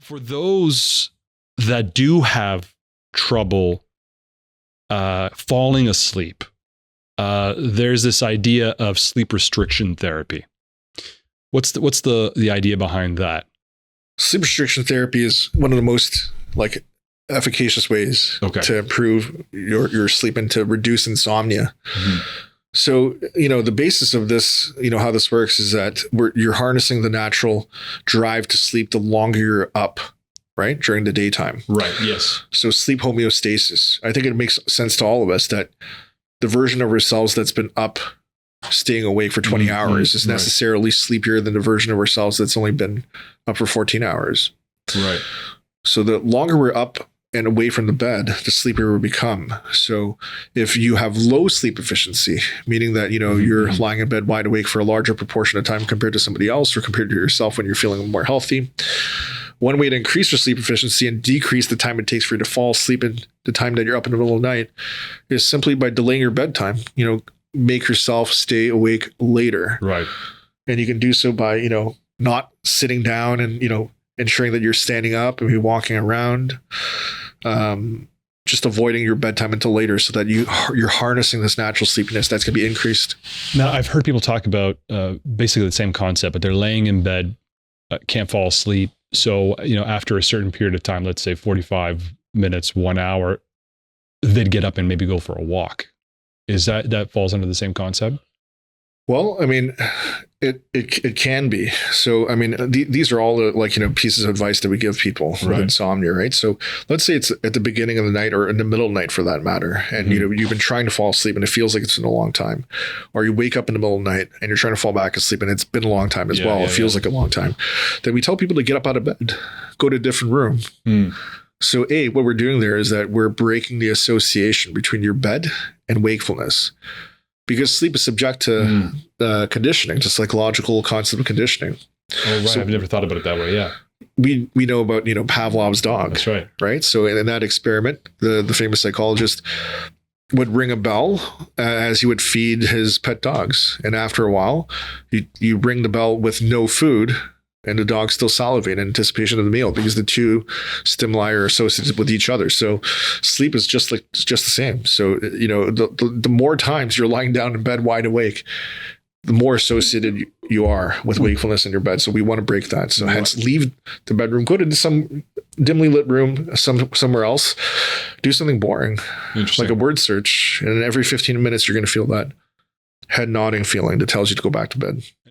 For those that do have trouble falling asleep, there's this idea of sleep restriction therapy. What's the idea behind that? Sleep restriction therapy is one of the most efficacious ways to improve your sleep and to reduce insomnia. Mm-hmm. So, the basis of this, how this works is that you're harnessing the natural drive to sleep the longer you're up, right? During the daytime. Right. Yes. So sleep homeostasis. I think it makes sense to all of us that the version of ourselves that's been up, staying awake for 20 hours is necessarily sleepier than the version of ourselves that's only been up for 14 hours. Right. So the longer we're up and away from the bed, the sleepier we become. So if you have low sleep efficiency, meaning that, you're lying in bed wide awake for a larger proportion of time compared to somebody else or compared to yourself when you're feeling more healthy, one way to increase your sleep efficiency and decrease the time it takes for you to fall asleep in the time that you're up in the middle of the night is simply by delaying your bedtime. Make yourself stay awake later. Right. And you can do so by, not sitting down and, ensuring that you're standing up and you're walking around. Just avoiding your bedtime until later so that you're harnessing this natural sleepiness that's going to be increased. Now, I've heard people talk about basically the same concept, but they're laying in bed, can't fall asleep. So, after a certain period of time, let's say 45 minutes, 1 hour, they'd get up and maybe go for a walk. Is that falls under the same concept? Well, I mean, it can be. So, I mean, these are all the pieces of advice that we give people with insomnia, right? So let's say it's at the beginning of the night or in the middle of the night for that matter. And, you've been trying to fall asleep and it feels like it's been a long time. Or you wake up in the middle of the night and you're trying to fall back asleep and it's been a long time as well. It feels like a long time. Then we tell people to get up out of bed, go to a different room. So what we're doing there is that we're breaking the association between your bed and wakefulness. Because sleep is subject to conditioning, to psychological concept of conditioning. Oh, right. So I've never thought about it that way. Yeah. We know about, Pavlov's dog. That's right. Right. So in that experiment, the famous psychologist would ring a bell as he would feed his pet dogs. And after a while, you ring the bell with no food and the dog's still salivating in anticipation of the meal because the two stimuli are associated with each other. So sleep is just the same. So, the more times you're lying down in bed wide awake, the more associated you are with wakefulness in your bed. So we want to break that. So hence leave the bedroom, go to some dimly lit room, somewhere else, do something boring, like a word search. And every 15 minutes, you're going to feel that head nodding feeling that tells you to go back to bed.